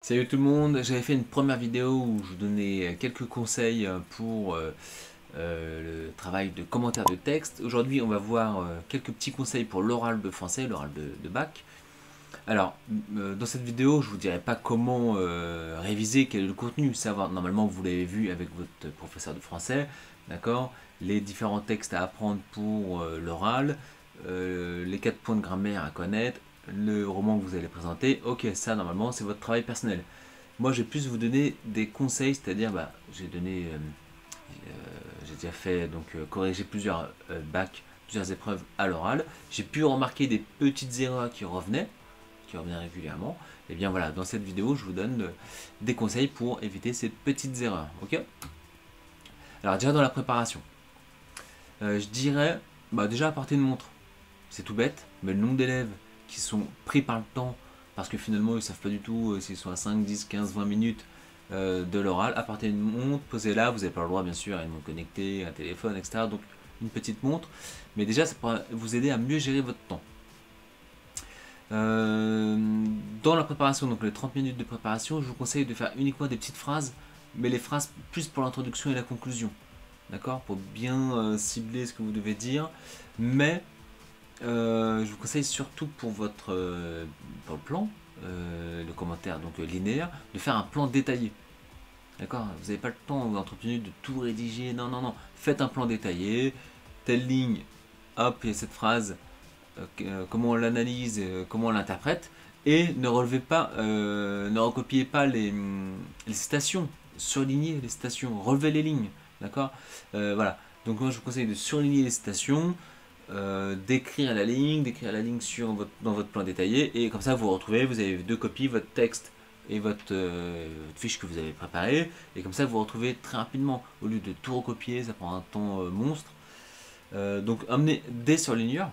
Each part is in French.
Salut tout le monde, j'avais fait une première vidéo où je vous donnais quelques conseils pour le travail de commentaire de texte. Aujourd'hui on va voir quelques petits conseils pour l'oral de français, l'oral de bac. Alors dans cette vidéo je vous dirai pas comment réviser, quel est le contenu, savoir normalement vous l'avez vu avec votre professeur de français, d'accord, les différents textes à apprendre pour l'oral, les 4 points de grammaire à connaître, le roman que vous allez présenter. Ok, ça normalement c'est votre travail personnel. Moi, je vais plus vous donner des conseils, c'est-à-dire, j'ai déjà fait donc corriger plusieurs bacs, plusieurs épreuves à l'oral. J'ai pu remarquer des petites erreurs qui revenaient régulièrement. Et bien voilà, dans cette vidéo, je vous donne des conseils pour éviter ces petites erreurs. Ok? Alors déjà dans la préparation, je dirais, déjà apporter une montre. C'est tout bête, mais le nombre d'élèves qui sont pris par le temps, parce que finalement ils ne savent pas du tout s'ils sont à 5, 10, 15, 20 minutes de l'oral, apportez une montre, posez-la, vous n'avez pas le droit bien sûr à une montre connectée, un téléphone, etc. Donc une petite montre, mais déjà ça pourra vous aider à mieux gérer votre temps. Dans la préparation, donc les 30 minutes de préparation, je vous conseille de faire uniquement des petites phrases, mais les phrases plus pour l'introduction et la conclusion, d'accord, pour bien cibler ce que vous devez dire, mais je vous conseille surtout pour pour le plan, le commentaire donc linéaire, de faire un plan détaillé. D'accord? Vous n'avez pas le temps en 30 minutes de tout rédiger. Non, non, non. Faites un plan détaillé. Telle ligne, hop, il y a cette phrase. Comment on l'analyse, comment on l'interprète. Et ne relevez pas, ne recopiez pas les citations. Surlignez les citations. Relevez les lignes. D'accord? Voilà. Donc moi je vous conseille de surligner les citations. D'écrire la ligne dans votre plan détaillé, et comme ça vous retrouvez, vous avez deux copies, votre texte et votre fiche que vous avez préparée, et comme ça vous retrouvez très rapidement, au lieu de tout recopier, ça prend un temps monstre. Donc amenez des surligneurs,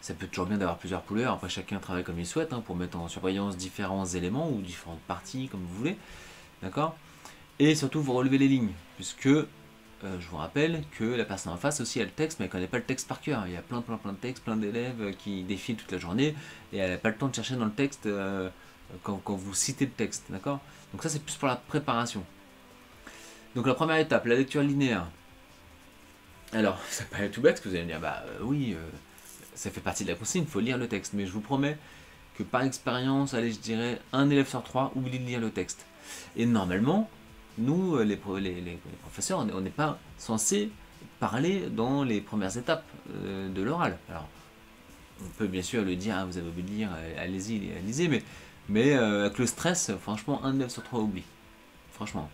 ça peut être toujours bien d'avoir plusieurs couleurs, après chacun travaille comme il souhaite, pour mettre en surveillance différents éléments ou différentes parties comme vous voulez, d'accord. Et surtout vous relevez les lignes, puisque je vous rappelle que la personne en face aussi a le texte, mais elle ne connaît pas le texte par cœur. Il y a plein de textes, plein d'élèves qui défilent toute la journée, et elle n'a pas le temps de chercher dans le texte quand vous citez le texte, d'accord. Donc ça c'est plus pour la préparation. Donc la première étape, la lecture linéaire. Alors, ça paraît tout bête, parce que vous allez me dire, oui, ça fait partie de la consigne, il faut lire le texte, mais je vous promets que par expérience, allez, je dirais, un élève sur trois oublie de lire le texte. Et normalement, nous, les professeurs, on n'est pas censé parler dans les premières étapes de l'oral. Alors, on peut bien sûr le dire, ah, vous avez oublié de lire, allez-y, lisez, mais avec le stress, franchement, un élève sur trois oublie. Franchement.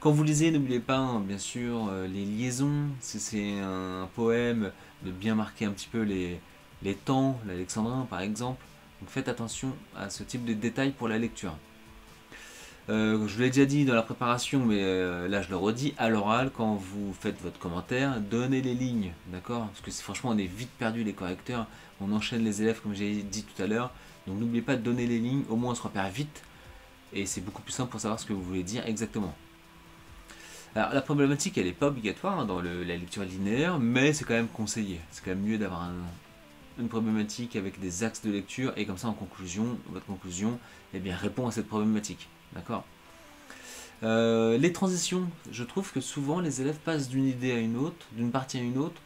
Quand vous lisez, n'oubliez pas, bien sûr, les liaisons. Si c'est un poème, de bien marquer un petit peu les temps, l'alexandrin par exemple. Donc faites attention à ce type de détails pour la lecture. Je vous l'ai déjà dit dans la préparation, mais là je le redis, à l'oral, quand vous faites votre commentaire, donnez les lignes, d'accord? Parce que franchement, on est vite perdu les correcteurs, on enchaîne les élèves comme j'ai dit tout à l'heure, donc n'oubliez pas de donner les lignes, au moins on se repère vite, et c'est beaucoup plus simple pour savoir ce que vous voulez dire exactement. Alors la problématique, elle n'est pas obligatoire dans la lecture linéaire, mais c'est quand même conseillé. C'est quand même mieux d'avoir une problématique avec des axes de lecture, et comme ça en conclusion, votre conclusion répond à cette problématique. D'accord. Les transitions, je trouve que souvent les élèves passent d'une idée à une autre, d'une partie à une autre,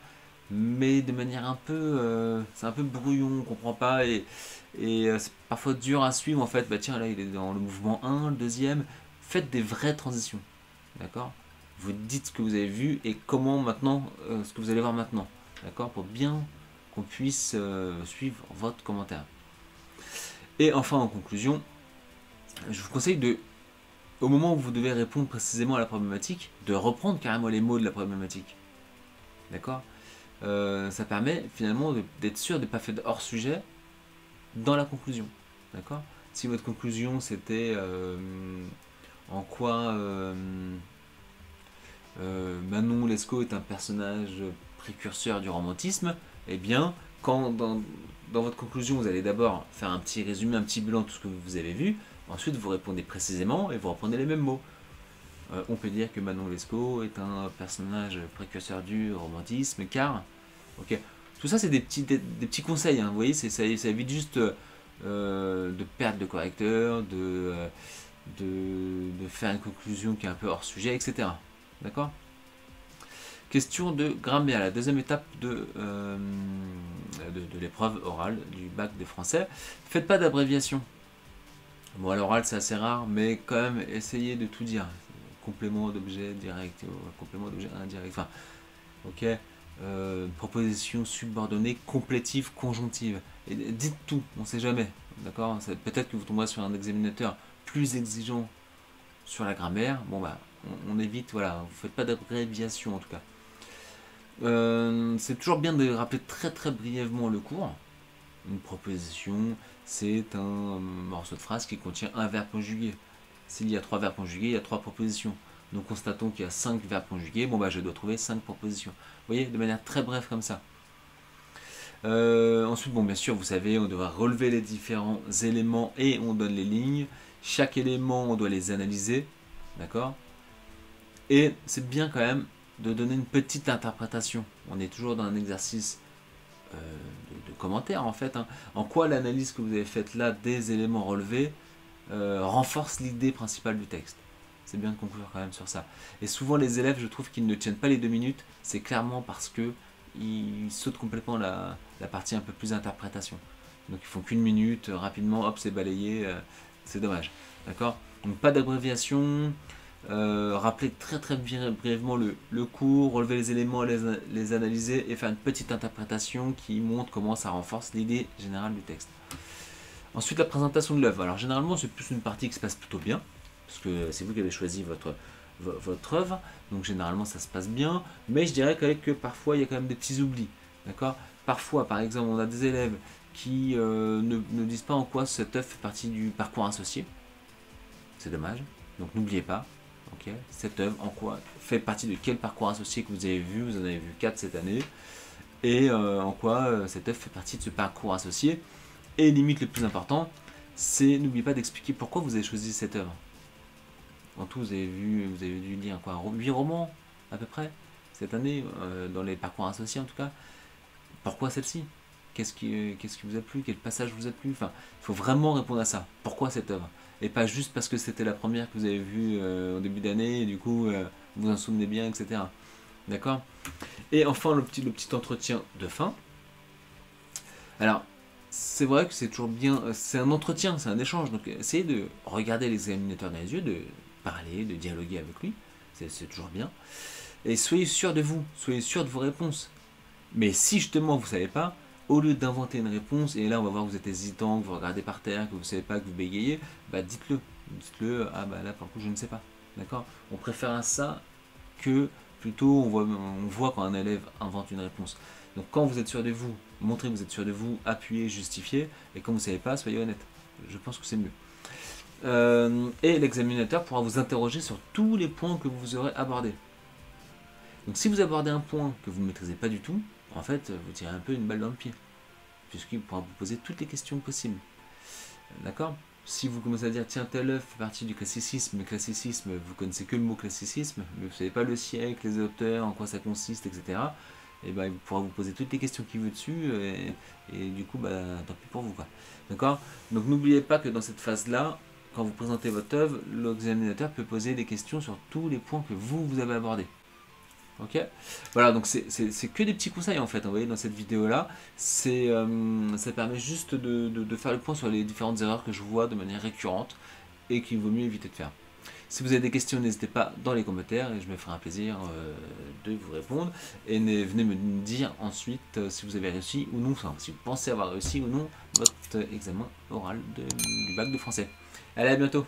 mais de manière un peu, c'est un peu brouillon, on comprend pas, et c'est parfois dur à suivre en fait. Bah tiens, là il est dans le mouvement 1, le deuxième. Faites des vraies transitions, d'accord. Vous dites ce que vous avez vu et comment maintenant, ce que vous allez voir maintenant, d'accord, pour bien qu'on puisse suivre votre commentaire. Et enfin en conclusion, je vous conseille de, au moment où vous devez répondre précisément à la problématique, de reprendre carrément les mots de la problématique. D'accord. Ça permet finalement d'être sûr de ne pas faire hors sujet dans la conclusion. D'accord. Si votre conclusion c'était en quoi Manon Lescaut est un personnage précurseur du romantisme, eh bien, quand dans votre conclusion, vous allez d'abord faire un petit résumé, un petit bilan de tout ce que vous avez vu, ensuite vous répondez précisément et vous reprenez les mêmes mots. On peut dire que Manon Lescaut est un personnage précurseur du romantisme, car... Ok. Tout ça, c'est des petits conseils, hein, vous voyez, ça évite juste de perdre de correcteur, de faire une conclusion qui est un peu hors sujet, etc. D'accord? Question de grammaire, la deuxième étape de l'épreuve orale du bac de français. Faites pas d'abréviation. Bon, à l'oral c'est assez rare, mais quand même essayez de tout dire. Complément d'objet direct, complément d'objet indirect, enfin, ok. Proposition subordonnée, complétive, conjonctive. Et dites tout, on ne sait jamais. D'accord? Peut-être que vous tomberez sur un examinateur plus exigeant sur la grammaire. Bon, bah, on évite, voilà, vous ne faites pas d'abréviation en tout cas. C'est toujours bien de rappeler très très brièvement le cours. Une proposition, c'est un morceau de phrase qui contient un verbe conjugué. S'il y a 3 verbes conjugués, il y a 3 propositions. Donc constatons qu'il y a 5 verbes conjugués, bon bah je dois trouver 5 propositions. Vous voyez, de manière très brève comme ça. Ensuite, bon bien sûr, vous savez, on doit relever les différents éléments et on donne les lignes. Chaque élément, on doit les analyser. D'accord? Et c'est bien quand même de donner une petite interprétation. On est toujours dans un exercice de commentaire en fait. Hein. En quoi l'analyse que vous avez faite là des éléments relevés renforce l'idée principale du texte. C'est bien de conclure quand même sur ça. Et souvent les élèves, je trouve qu'ils ne tiennent pas les 2 minutes, c'est clairement parce que ils sautent complètement la partie un peu plus interprétation. Donc ils font qu'1 minute, rapidement, hop, c'est balayé, c'est dommage. D'accord? Donc pas d'abréviation, rappeler très très brièvement le cours, relever les éléments, les analyser et faire une petite interprétation qui montre comment ça renforce l'idée générale du texte. Ensuite, la présentation de l'œuvre. Alors généralement, c'est plus une partie qui se passe plutôt bien, parce que c'est vous qui avez choisi votre œuvre, donc généralement ça se passe bien, mais je dirais que parfois il y a quand même des petits oublis. D'accord? Parfois, par exemple, on a des élèves qui ne disent pas en quoi cette œuvre fait partie du parcours associé. C'est dommage, donc n'oubliez pas. Okay. Cette œuvre en quoi fait partie de quel parcours associé que vous avez vu, vous en avez vu 4 cette année, et en quoi cette œuvre fait partie de ce parcours associé. Et limite le plus important, c'est n'oubliez pas d'expliquer pourquoi vous avez choisi cette œuvre. En tout, vous avez dû lire quoi, 8 romans à peu près cette année, dans les parcours associés en tout cas. Pourquoi celle-ci? Qu'est-ce qui vous a plu? Quel passage vous a plu? Enfin, il faut vraiment répondre à ça. Pourquoi cette œuvre? Et pas juste parce que c'était la première que vous avez vue au début d'année, et du coup, vous en souvenez bien, etc. D'accord? Et enfin, le petit entretien de fin. Alors, c'est vrai que c'est toujours bien, c'est un entretien, c'est un échange, donc essayez de regarder l'examinateur dans les yeux, de parler, de dialoguer avec lui, c'est toujours bien. Et soyez sûr de vous, soyez sûr de vos réponses. Mais si justement vous ne savez pas, au lieu d'inventer une réponse, et là on va voir que vous êtes hésitant, que vous regardez par terre, que vous ne savez pas, que vous bégayez, bah dites-le. Dites-le, ah bah là par contre je ne sais pas. D'accord? On préfère à ça que plutôt on voit quand un élève invente une réponse. Donc quand vous êtes sûr de vous, montrez que vous êtes sûr de vous, appuyez, justifiez, et quand vous ne savez pas, soyez honnête. Je pense que c'est mieux. Et l'examinateur pourra vous interroger sur tous les points que vous aurez abordés. Donc si vous abordez un point que vous ne maîtrisez pas du tout, en fait, vous tirez un peu une balle dans le pied, puisqu'il pourra vous poser toutes les questions possibles. D'accord? Si vous commencez à dire, tiens, telle œuvre fait partie du classicisme, vous connaissez que le mot classicisme, mais vous ne savez pas le siècle, les auteurs, en quoi ça consiste, etc., et ben, il pourra vous poser toutes les questions qu'il veut dessus, et du coup, bah, tant pis pour vous. D'accord? Donc n'oubliez pas que dans cette phase-là, quand vous présentez votre œuvre, l'examinateur peut poser des questions sur tous les points que vous avez abordés. Ok, voilà, donc c'est que des petits conseils en fait, vous voyez, dans cette vidéo là, ça permet juste de faire le point sur les différentes erreurs que je vois de manière récurrente et qu'il vaut mieux éviter de faire. Si vous avez des questions, n'hésitez pas dans les commentaires et je me ferai un plaisir de vous répondre. Et venez me dire ensuite si vous avez réussi ou non, enfin, si vous pensez avoir réussi ou non votre examen oral du bac de français. Allez, à bientôt!